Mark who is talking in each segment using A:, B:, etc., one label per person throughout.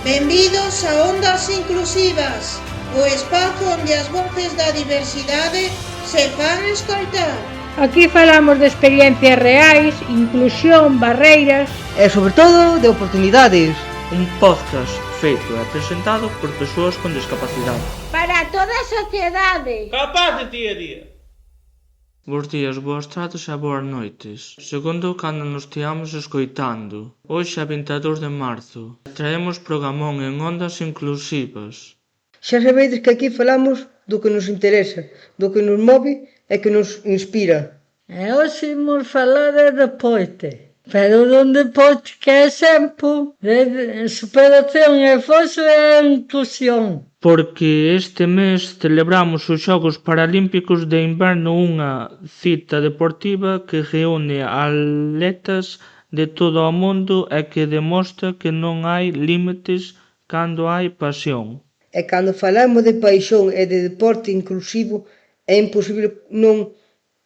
A: Benvidos a Ondas Inclusivas, o espazo onde as voces da diversidade se fan escoitar.
B: Aquí falamos de experiencias reais, inclusión, barreiras
C: e, sobre todo, de oportunidades.
D: Un podcast feito e presentado por persoas con discapacidade.
B: Para toda a sociedade.
E: Capaz de día a día.
D: Bos días, boas tardes e boas noites. Segundo cando nos teamos escoitando. Hoxe é 22 de marzo. Traemos programón en Ondas Inclusivas.
C: Xa sabedes que aquí falamos do que nos interesa, do que nos move e que nos inspira.
F: E hoxe imos falar de deporte, pero dun deporte que é exemplo de superación, esforzo e inclusión.
D: Porque este mes celebramos os Xogos Paralímpicos de Inverno, unha cita deportiva que reúne atletas de todo o mundo e que demostra que non hai límites cando hai pasión.
C: E cando falamos de paixón e de deporte inclusivo, é imposible non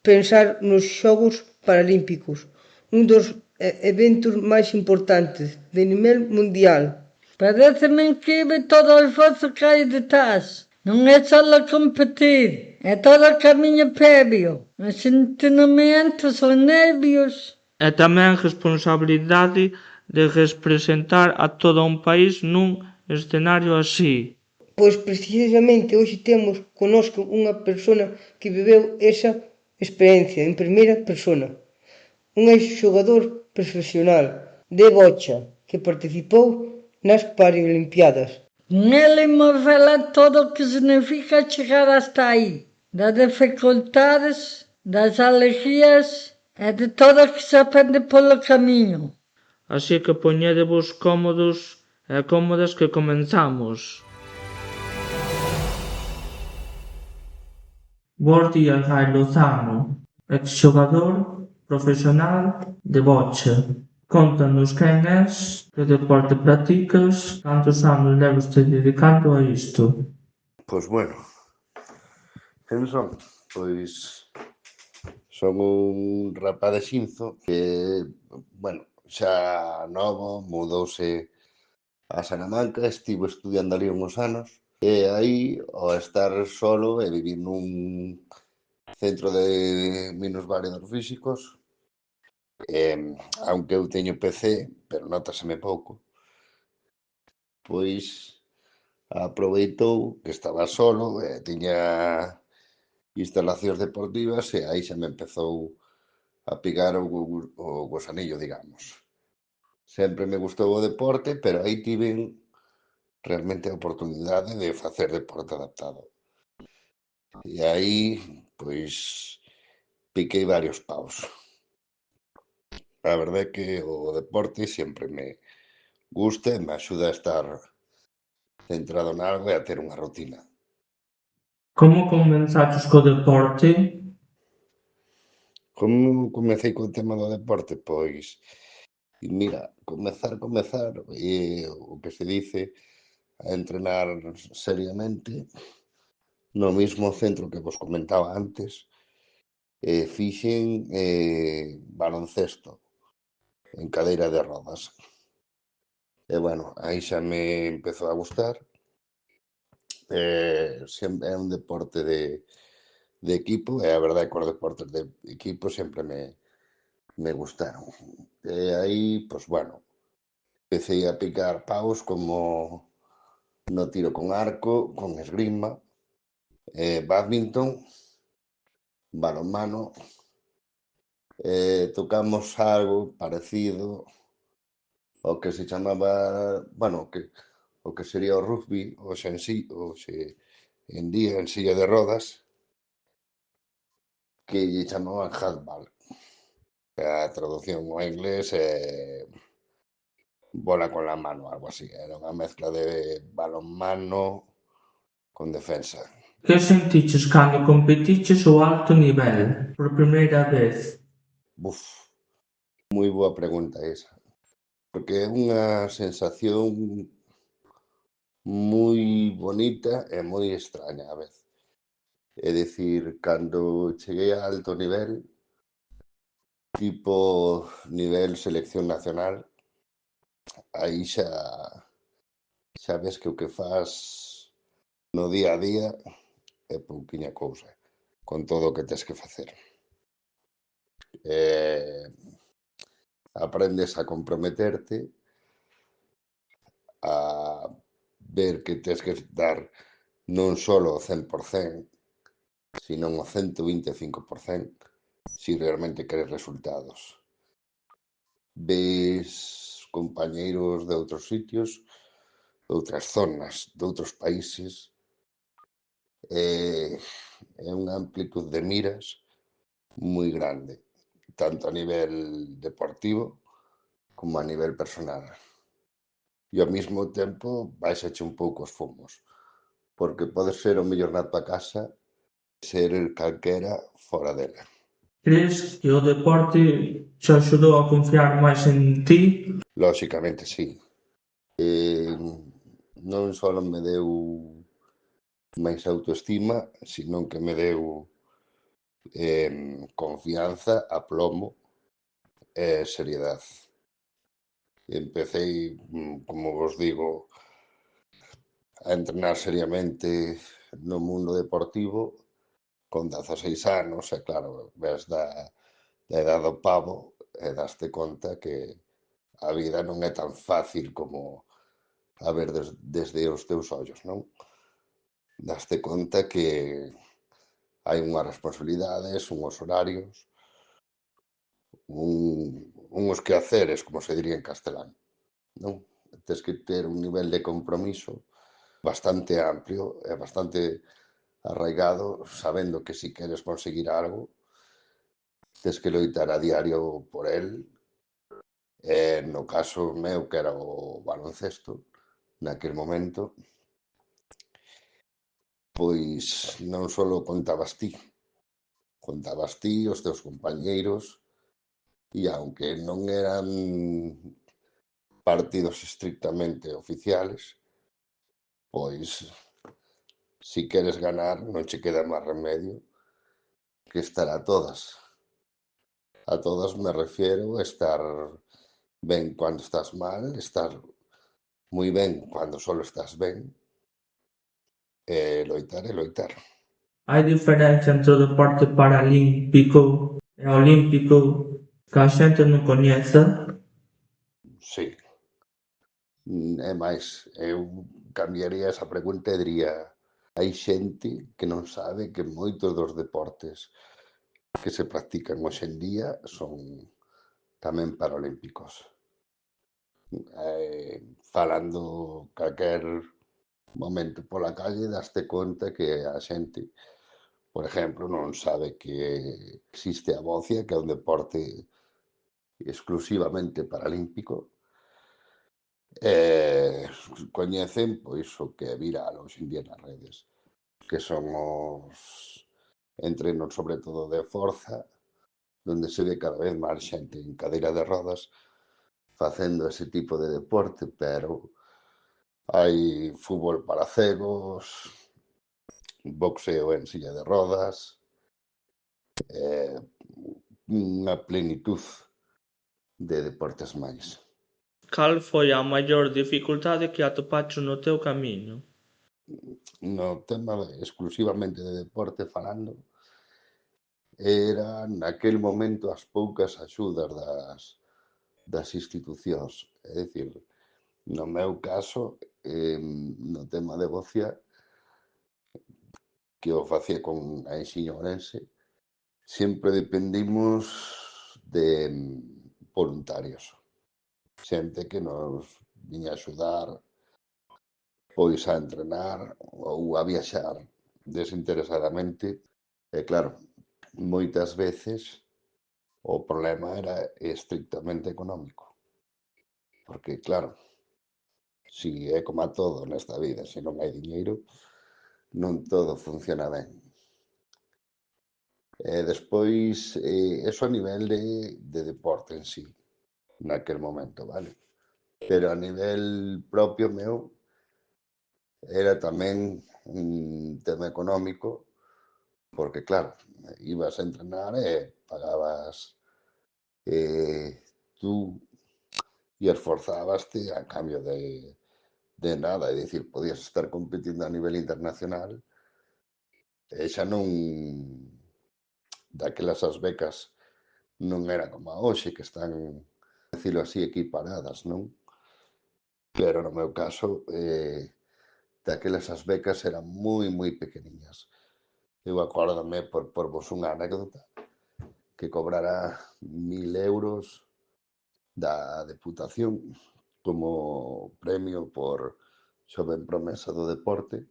C: pensar nos Xogos Paralímpicos, un dos eventos máis importantes de nivel mundial.
F: Pareceme incrível todo o esforzo que hai detrás. Non é só competir, é todo o camiño previo, os entrenamentos, os nervios.
D: E tamén responsabilidade de representar a todo un país nun escenario así.
C: Pois precisamente hoxe temos connosco unha persona que viveu esa experiencia en primeira persona. Un exxogador profesional de bocha que participou nas Paralimpiadas.
F: Nele imos falar todo o que significa chegar hasta aí, das dificultades, das alegrías e de todo o que se aprende polo camiño.
D: Así que poñedevos cómodos e cómodas que comenzamos. Bos días, Gai Lozano, exxogador profesional de bocha. Contanos quen és, que deporte practicas, cantos anos levas te dedicando a isto?
G: Pois bueno, quen son? Pois son un rapaz de Xinzo que, bueno, xa novo, mudouse a Salamanca, estivo estudiando ali uns anos, e aí, ao estar solo e vivir nun centro de minusválidos físicos, aunque eu teño PC, pero nótaseme pouco, pois aproveitou que estaba solo e tiña instalacións deportivas e aí xa me empezou a picar o gusanillo, digamos. Sempre me gustou o deporte, pero aí tiven realmente a oportunidade de facer deporte adaptado. E aí, pois, piquei varios paus. A verdade é que o deporte sempre me gusta e me axuda a estar centrado en algo e a ter unha rutina.
D: Como comenzaches co deporte?
G: Como comecei co tema do deporte? Pois, mira, comezar, e o que se dice a entrenar seriamente no mismo centro que vos comentaba antes, fixen baloncesto en cadeira de rodas. E bueno, aí xa me empezou a gustar. É un deporte de equipo e a verdade é que os deportes de equipo sempre me gustaron. E aí, pois bueno, empecé a picar paus como no tiro con arco, con esgrima, bádminton, balonmano, tocamos algo parecido ao que se chamaba, bueno, o que sería o rugby, hoxe en día en silla de rodas, que lle chamaban handball. A traducción ao inglés é bola con la mano, algo así. Era unha mezcla de balonmano con defensa.
D: Que sentiches cando competiches ao alto nivel, por primeira vez?
G: Moi boa pregunta esa. Porque é unha sensación moi bonita e moi extraña a vez. É dicir, cando cheguei a alto nivel, tipo nivel selección nacional, aí xa xa ves que o que fas no día a día é pouquiña cousa, con todo o que tes que facer. Aprendes a comprometerte, a ver que tes que dar non só o 100%, sino o 125%, se realmente queres resultados. Ves compañeiros de outros sitios, de outras zonas, de outros países, é unha amplitud de miras moi grande, tanto a nivel deportivo como a nivel personal. E ao mesmo tempo baixache un pouco os fomos, porque podes ser o mellor na tua casa e ser calquera fora dela.
D: Crees que o deporte te axudou a confiar máis en ti?
G: Lóxicamente, sí. Non só me deu máis autoestima, sino que me deu confianza, aplomo e seriedade. Empecei, como vos digo, a entrenar seriamente no mundo deportivo con 16 anos e claro, ves da edad do pavo e daste conta que a vida non é tan fácil como a ver desde os teus ollos, non? Daste conta que hai unhas responsabilidades, unhos horarios, unhos quehaceres, como se diría en castelán, non? Tes que ter un nivel de compromiso bastante amplio e bastante arraigado, sabendo que si queres conseguir algo, tes que loitar a diario por el. No caso meu, que era o baloncesto, naquel momento, pois non só contabas ti, os teus compañeiros, e aunque non eran partidos estrictamente oficiales, pois, si queres ganar, non che queda máis remedio que estar a todas. A todas me refiero a estar ben cando estás mal, estar moi ben cando só estás ben, e loitar.
D: Hai diferencia entre o deporte paralímpico e olímpico que a xente non coñeza?
G: Sí. É máis, eu cambiaría esa pregunta e diría: hai xente que non sabe que moitos dos deportes que se practican hoxe en día son tamén paralímpicos. Falando calquer momento pola calle, daste conta que a xente, por exemplo, non sabe que existe a bocia, que é un deporte exclusivamente paralímpico, coñecen pois o que é viral hoxe en día nas redes, que son os entrenos sobre todo de forza, donde se ve cada vez máis xente en cadeira de rodas facendo ese tipo de deporte, pero hai fútbol para cegos, boxeo en silla de rodas, unha plenitud de deportes máis.
D: Cal foi a maior dificultade que atopaches no teu camiño?
G: No tema exclusivamente de deporte falando, era naquel momento as poucas axudas das institucións. É dicir, no meu caso, no tema de bocia, que o facía con a Enxiño Orense, sempre dependimos de voluntarios. Xente que nos viña a axudar pois a entrenar ou a viaxar desinteresadamente. E claro, moitas veces o problema era estrictamente económico. Porque, claro, si é como a todo nesta vida, se non hai diñeiro, non todo funciona ben. E despois, eso a nivel de deporte en sí, naquel momento, vale? Pero a nivel propio meu, era tamén un tema económico, porque claro, ibas a entrenar e pagabas tú e esforzábaste a cambio de de nada, é dicir, podías estar competindo a nivel internacional e xa non, daquelas as becas non era como a hoxe, que están, decirlo así, equiparadas, non? Pero no meu caso, daquelas as becas eran moi pequeniñas. Eu acórdame, por vos unha anécdota, que cobrara 1.000 euros da Deputación como premio por xoven promesa do deporte,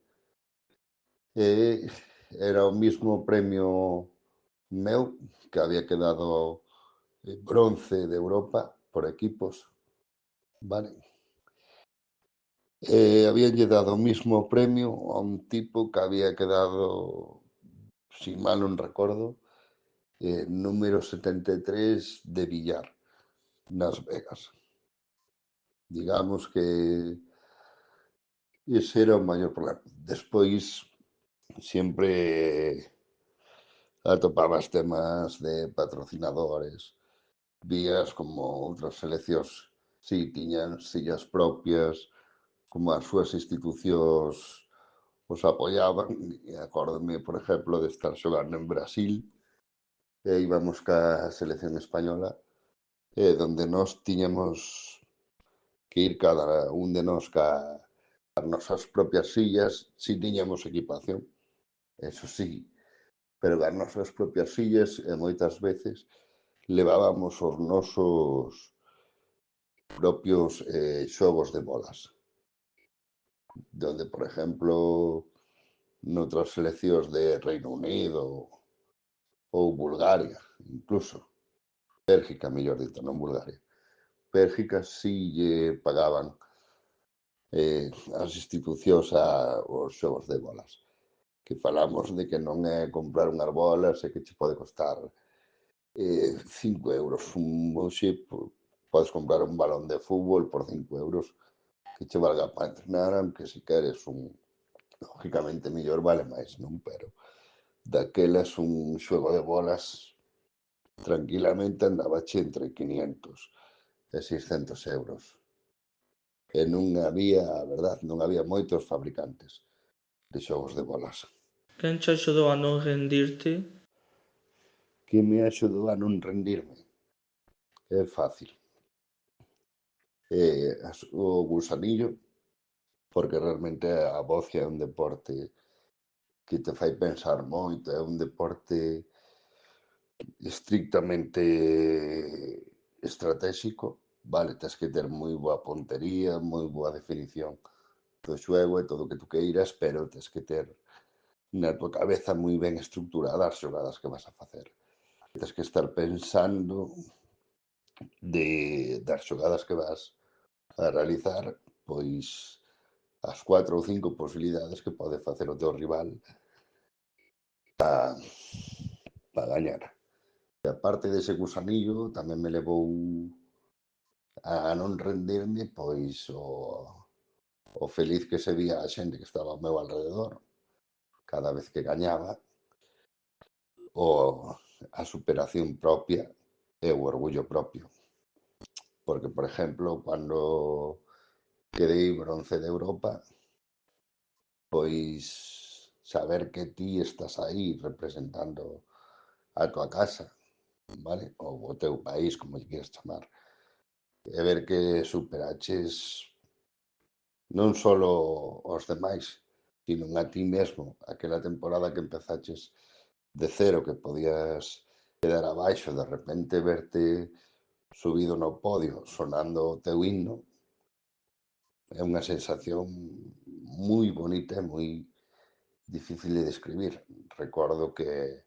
G: e era o mismo premio meu, que había quedado bronce de Europa por equipos, vale? Habíanlle dado o mismo premio a un tipo que había quedado, si mal non recordo, número 73 de billar nas Vegas. Digamos que ese era o maior problema. Despois, sempre atopabas temas de patrocinadores, vías como outras seleccións, si tiñan sillas propias, como as súas institucións os apoiaban, e acórdome, por exemplo, de estar xogando en Brasil, e íbamos ca selección española, donde nós tiñamos que ir cada un de nós ca as nosas propias sillas, si tiñamos equipación, eso sí, pero as nosas propias sillas, e moitas veces levábamos os nosos propios xogos de bolas, donde, por exemplo, noutras seleccións de Reino Unido ou Bulgaria, incluso Bélgica, mellor dito, non Bulgaria, Bélgica si lle pagaban as institucións os xogos de bolas, que falamos de que non é comprar unhas bolas e que che pode costar 5 euros. Hoxe podes comprar un balón de fútbol por 5 euros que che valga para entrenar, aunque se queres lógicamente mellor vale máis, non? Pero daquelas un xogo de bolas tranquilamente andabache entre 500 e 600 euros. E non había, a verdad, non había moitos fabricantes de xogos de bolas.
D: Quen che axudou a non rendirte?
G: Que me axudou a non rendirme? É fácil. O gusanillo, porque realmente a bocia é un deporte que te fai pensar moito, é un deporte estrictamente estratégico, vale, tens que ter moi boa pontería, moi boa definición do xogo e todo o que tú queiras, pero tens que ter na tua cabeza moi ben estructuradas as xogadas que vas a facer. Tens que estar pensando das xogadas que vas a realizar, pois as 4 ou 5 posibilidades que pode facer o teu rival para gañar. E a parte dese gusanillo tamén me levou a non rendirme, pois o feliz que se vía a xente que estaba ao meu alrededor cada vez que gañaba, a superación propia e o orgullo propio. Porque, por exemplo, cando quedei bronce de Europa, pois saber que ti estás aí representando a tua casa, vale? Ou o teu país, como lle queres chamar, e ver que superaches non só aos demais, sino a ti mesmo, aquela temporada que empezaches de cero, que podías quedar abaixo, de repente verte subido no podio, sonando o teu himno, é unha sensación moi bonita e moi difícil de describir. Recordo que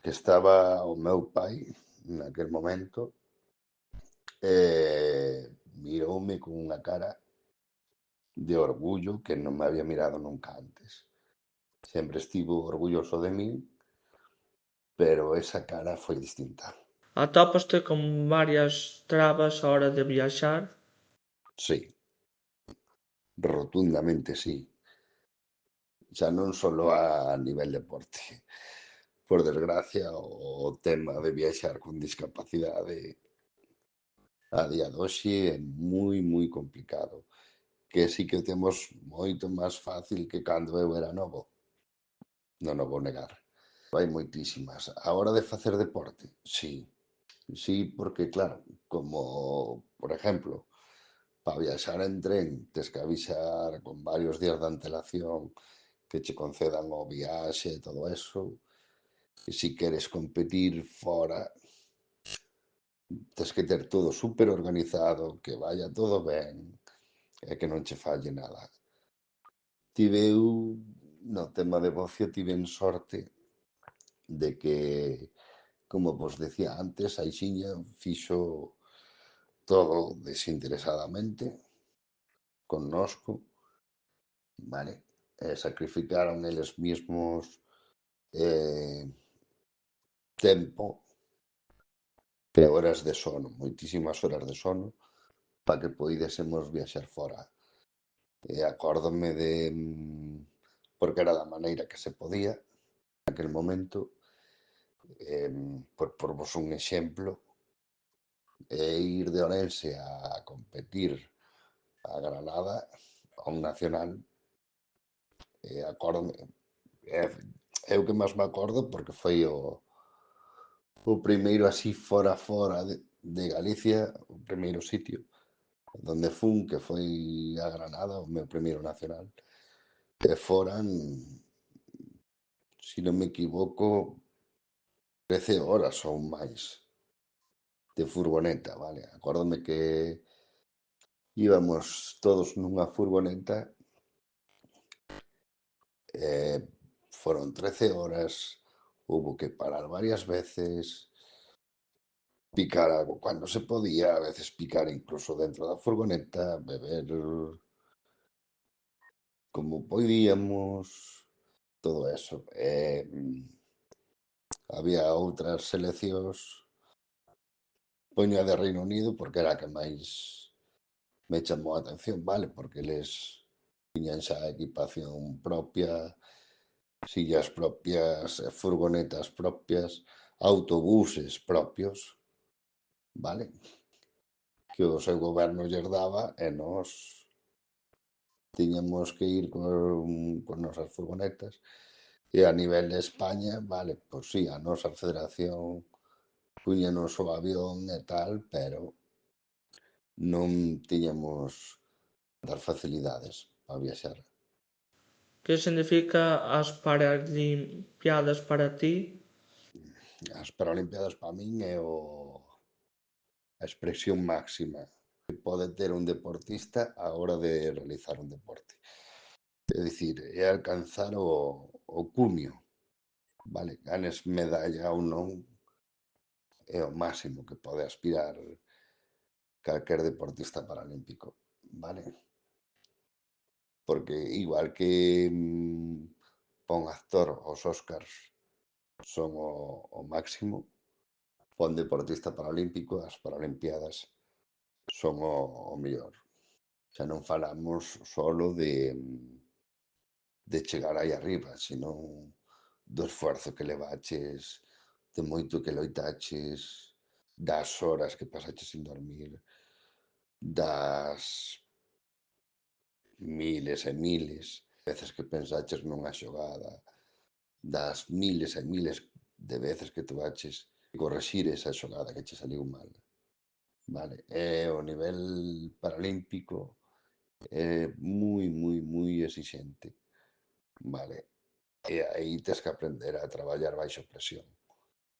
G: estaba o meu pai naquel momento e miroume con unha cara de orgullo que non me había mirado nunca antes. Sempre estivo orgulloso de min, pero esa cara foi distinta.
D: Atópaste con varias trabas á hora de viaxar?
G: Sí, rotundamente sí. Xa non só a nivel deporte. Por desgracia, o tema de viaxar con discapacidade a día de hoxe é moi complicado. que sí que o temos moito máis fácil que cando eu era novo. Non o vou negar. Hai moitísimas. A hora de facer deporte, sí. Sí, porque claro, como, por exemplo, para viaxar en tren tes que avisar con varios días de antelación que che concedan o viaxe e todo eso. E se queres competir fora, tes que ter todo super organizado, que vaya todo ben e que non che falle nada. Tive eu, no tema de bocio, tiven sorte de que, como vos decía antes, a Ixiña fixo todo desinteresadamente connosco, vale? Sacrificaron eles mismos eh, tempo e horas de sono, moitísimas horas de sono, para que poidésemos viaxar fora. E acórdome de, porque era da maneira que se podía, naquel momento, por vos un exemplo, ir de Orense a competir a Granada, a un nacional, acórdome, é o que máis me acordo porque foi o primeiro así fora de Galicia, o primeiro sitio donde fun, que foi a Granada, o meu primeiro nacional, e foran, se non me equivoco, 13 horas ou máis de furgoneta, vale? Acórdome que íbamos todos nunha furgoneta, foron 13 horas, hubo que parar varias veces, picar algo cando se podía, a veces picar incluso dentro da furgoneta, beber como podíamos, todo eso. Había outras seleccións, poño a de Reino Unido porque era a que máis me chamou a atención, vale? Porque eles tiñan xa equipación propia, sillas propias, furgonetas propias, autobuses propios, vale? Que o seu goberno lles daba e nós tiñamos que ir con nosas furgonetas. E a nivel de España, vale, pois sí, a nosa federación puñanos o avión e tal, pero non tiñamos das facilidades para viaxar.
D: Que significa as Paralimpiadas para ti?
G: As Paralimpiadas para min é a expresión máxima que pode ter un deportista á hora de realizar un deporte. É dicir, é alcanzar o cumio, vale? Ganes medalla ou non, é o máximo que pode aspirar calquer deportista paralímpico, vale? Porque igual que pon actor os Óscars son o máximo, pon deportista paralímpico as Paralimpiadas son o mellor. Xa non falamos solo de chegar aí arriba, senón do esforzo que levaches, de moito que loitaches, das horas que pasaches sin dormir, das miles e miles veces que pensaches nunha xogada, das miles e miles de veces que tuvaches que correxir esa xogada que che saliu mal. Vale, o nivel paralímpico é moi exixente, vale? E aí tes que aprender a traballar baixo presión,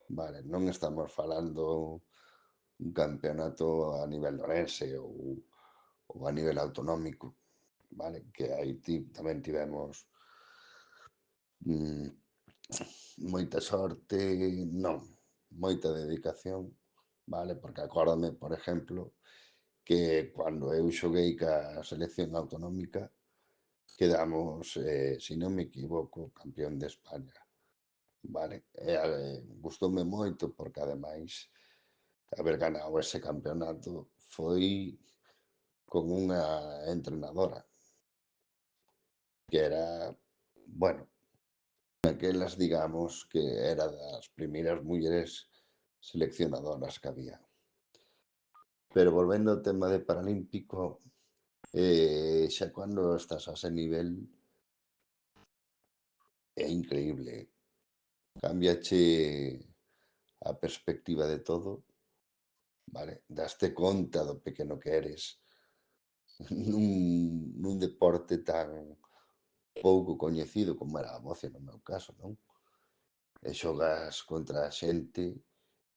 G: vale? Non estamos falando un campeonato a nivel orense ou a nivel autonómico, vale? Que aí tamén tivemos mm, moita sorte, non, moita dedicación, vale? Porque acórdame, por exemplo, que cando eu xoguei ca selección autonómica quedamos, se non me equivoco, campeón de España, vale? E gustoume moito porque ademais haber ganado ese campeonato foi con unha entrenadora que era, bueno, aquelas digamos que era das primeiras mulleres seleccionadoras que había. Pero volvendo ao tema de paralímpico, Xa cando estás a ese nivel é increíble. Cámbiache a perspectiva de todo, vale? Daste conta do pequeno que eres nun deporte tan pouco coñecido como era a voce no meu caso, non? E xogas contra a xente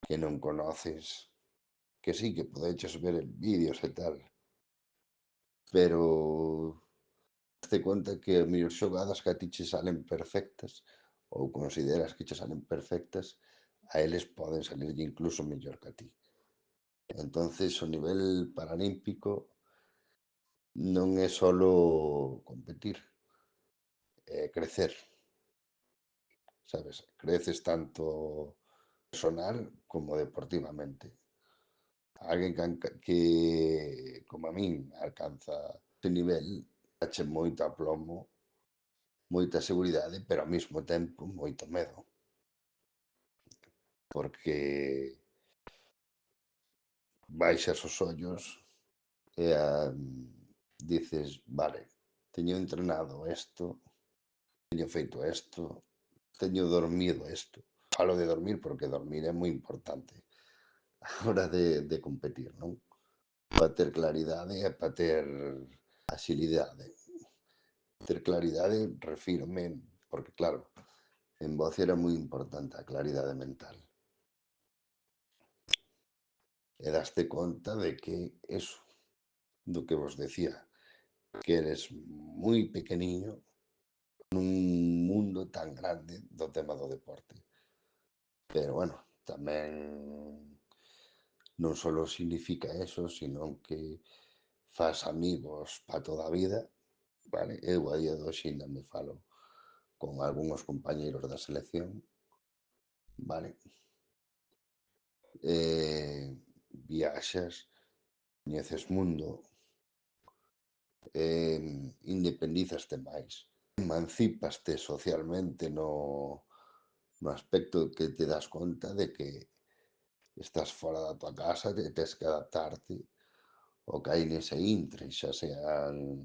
G: que non conoces, que sí, que podeches ver en vídeos e tal, pero daste conta que as mellor xogadas que a ti che salen perfectas ou consideras que che salen perfectas, a eles poden salirlle incluso mellor que a ti. Entonces o nivel paralímpico non é solo competir, é crecer, sabes? Creces tanto personal como deportivamente. Alguén como a min, alcanza ese nivel, dache moito aplomo, moita seguridade, pero ao mesmo tempo moito medo, porque baixas os ollos e dices, vale, teño entrenado isto, teño feito isto, teño dormido isto. Falo de dormir porque dormir é moi importante a hora de competir, non? Para ter claridade e para ter axilidade. Ter claridade, refírome, porque claro, en voz era moi importante a claridade mental. E daste conta de que eso, do que vos decía, que eres moi pequeniño nun mundo tan grande do tema do deporte. Pero bueno, tamén non só significa eso, sino que fas amigos para toda a vida, vale? Eu a día de hoxe ainda me falo con algúns compañeiros da selección, vale? Viaxas, coñeces mundo, independízaste máis, emancípaste socialmente no aspecto que te das conta de que estás fora da tua casa e tes que adaptarte ao que hai nese intre, xa sean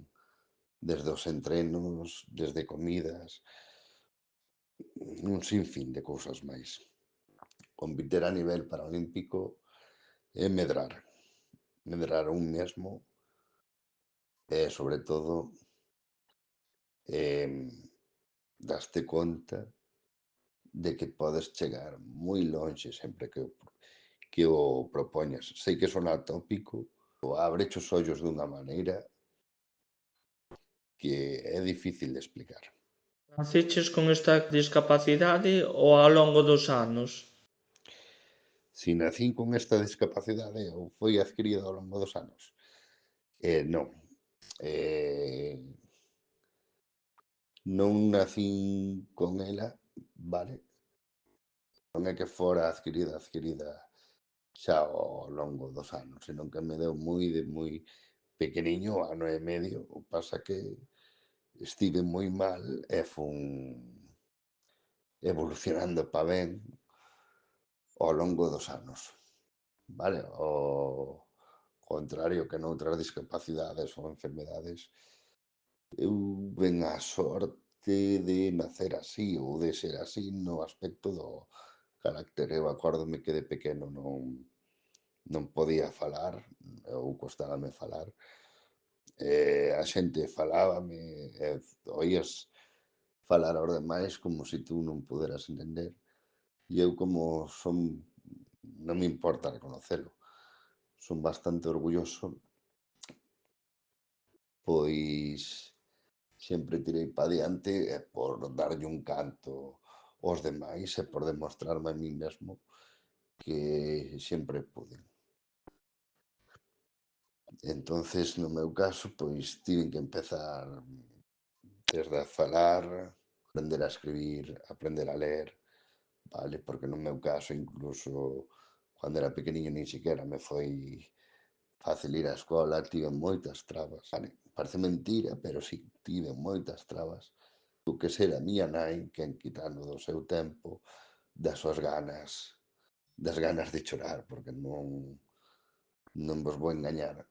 G: desde os entrenos, desde comidas, un sinfín de cousas máis. Competir a nivel paralímpico é medrar un mesmo e, sobre todo, daste conta de que podes chegar moi lonxe sempre que o propoñas. Sei que sona atópico, ou ábreche os ollos dunha maneira que é difícil de explicar.
D: Naceches con esta discapacidade ou ao longo dos anos?
G: Si nacín con esta discapacidade ou foi adquirida ao longo dos anos? Non. Eh, non nacín con ela, vale? Non é que fora adquirida xa ao longo dos anos, senón que me deu moi pequeniño, ano e medio. O pasa que estive moi mal e fun evolucionando pa ben ao longo dos anos, vale? O contrario que noutras discapacidades ou enfermedades, eu ven a sorte de nacer así ou de ser así no aspecto do carácter. Eu acórdome que de pequeno non podía falar, ou costábame falar, a xente falábame e oías falar aos demais como se tú non poderas entender. E eu como son, non me importa reconocelo, son bastante orgulloso, pois sempre tirei pa diante e por darlle un canto aos demais e por demostrarme a mí mesmo que sempre puiden. Entonces, no meu caso, pois tiven que empezar desde a falar, aprender a escribir, aprender a ler, vale? Porque no meu caso, incluso, cando era pequeniño, nin siquiera me foi fácil ir á escola, tive moitas trabas, vale? Parece mentira, pero sí, tive moitas trabas. O que ser a miña nai, quen quitando do seu tempo, das súas ganas, das ganas de chorar, porque non vos vou engañar,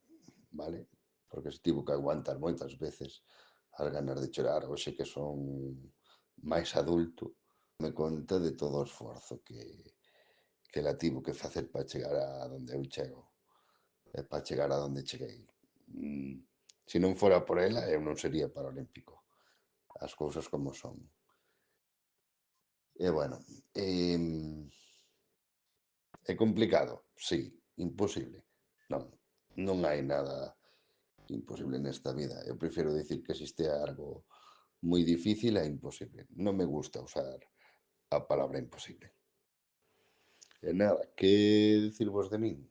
G: vale? porque se tivo que aguantar moitas veces as ganas de chorar. Hoxe que son máis adulto, me conta de todo o esforzo que la tivo que facer para chegar a donde eu chego, e para chegar a donde cheguei. Se non fora por ela, eu non sería paralímpico. As cousas como son. E bueno, é complicado? Sí. Imposible? Non. Non hai nada imposible nesta vida. Eu prefiro dicir que existe algo moi difícil e imposible. Non me gusta usar a palabra imposible. E nada, que dicirvos de min?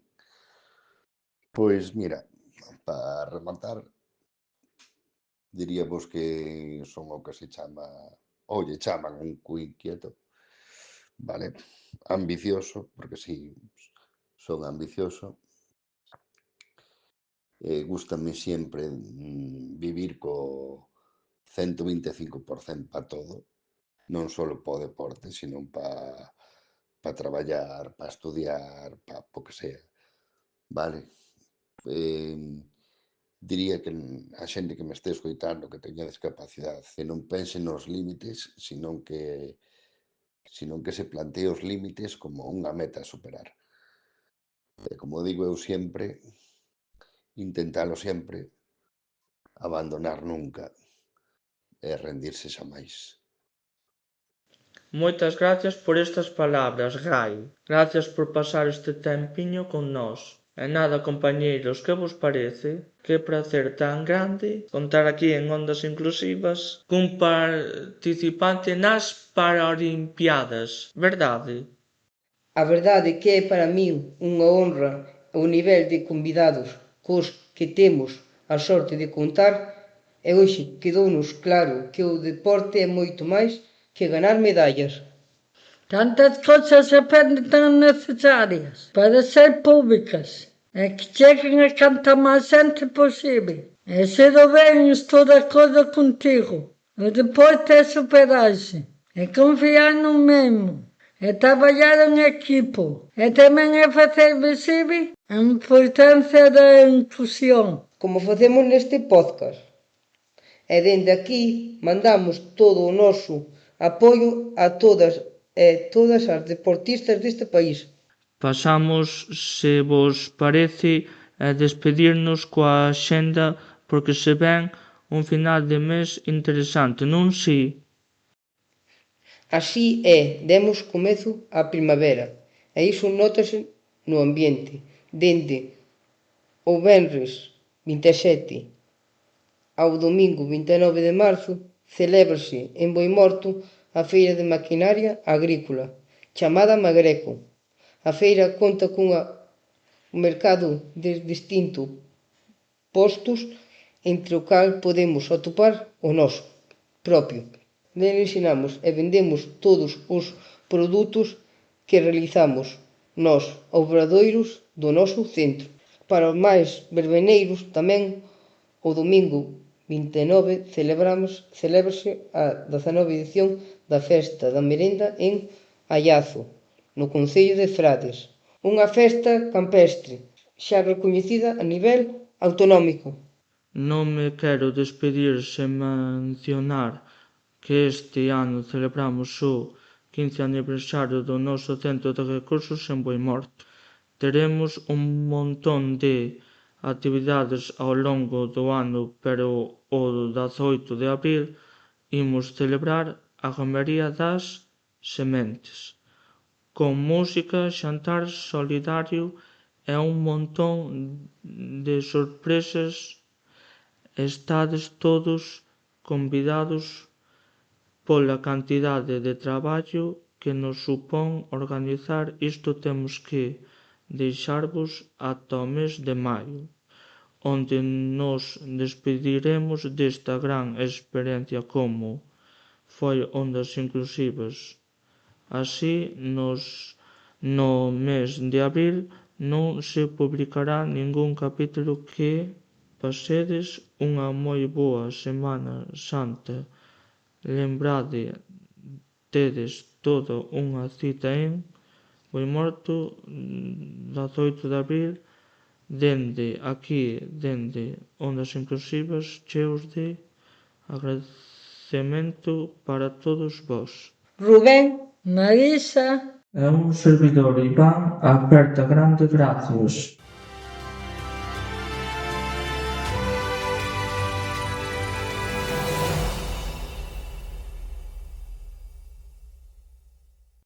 G: Pois mira, para rematar, diríamos que son o que se chama, ou lle chaman un cu inquieto, vale? Ambicioso, porque si, son ambicioso. Gústame sempre vivir co 125% para todo, non só para o deporte, sino para traballar, para estudiar, para o que sea, vale? Diría que a xente que me este escoitando que teña discapacidade que non pense nos límites, senón que se plantee os límites como unha meta a superar. E como digo eu sempre, intentalo sempre, abandonar nunca e rendirse xa máis.
D: Moitas gracias por estas palabras, Gai. Gracias por pasar este tempiño con nós. E nada, compañeiros, que vos parece? Que prazer tan grande contar aquí en Ondas Inclusivas cun participante nas Paralimpiadas, verdade?
C: A verdade que é para min unha honra o nivel de convidados cos que temos a sorte de contar e hoxe quedounos claro que o deporte é moito máis que ganar medallas.
F: Tantas cousas se aprenden tan necesarias para ser públicas e que cheguen a canta máis xente posible. E se do ben estou de acordo contigo. O deporte é superarse, é confiar no mesmo, é traballar en equipo, e tamén é facer visible a importancia da inclusión.
C: Como facemos neste podcast. E dende aquí mandamos todo o noso apoio a todas as deportistas deste país.
D: Pasamos, se vos parece, a despedirnos coa axenda porque se ven un final de mes interesante, non si?
C: Así é, demos comezo á primavera e iso nótase no ambiente. Dende o venres 27 ao domingo 29 de marzo celébrase en Boimorto a Feira de Maquinaria Agrícola, chamada Magreco. A feira conta cunha mercado de distintos postos entre o cal podemos atopar o noso propio. Nel ensinamos e vendemos todos os produtos que realizamos nós, obradoiros do noso centro. Para os máis verbeneiros tamén o domingo 29 celébrase a 19ª edición da Festa da Merenda en Allazo, no concello de Frades. Unha festa campestre, xa recoñecida a nivel autonómico.
D: Non me quero despedir sen mencionar que este ano celebramos o 15 aniversario do noso Centro de Recursos en Boimorto. Teremos un montón de actividades ao longo do ano, pero o 18 de abril imos celebrar a Romería das Sementes, con música, xantar solidario e un montón de sorpresas. Estades todos convidados pola cantidade de traballo que nos supón organizar isto. Temos que deixarvos ata o mes de maio, onde nos despediremos desta gran experiencia como foi Ondas Inclusivas. Así, no mes de abril non se publicará ningún capítulo. Que pasedes unha moi boa Semana Santa. Lembrade, tedes toda unha cita en Boimorto, 18 de abril dende aquí, dende Ondas Inclusivas, cheos de agradecemento para todos vós.
C: Rubén,
F: Marisa,
D: É un servidor, Iván, aperta grande gracias.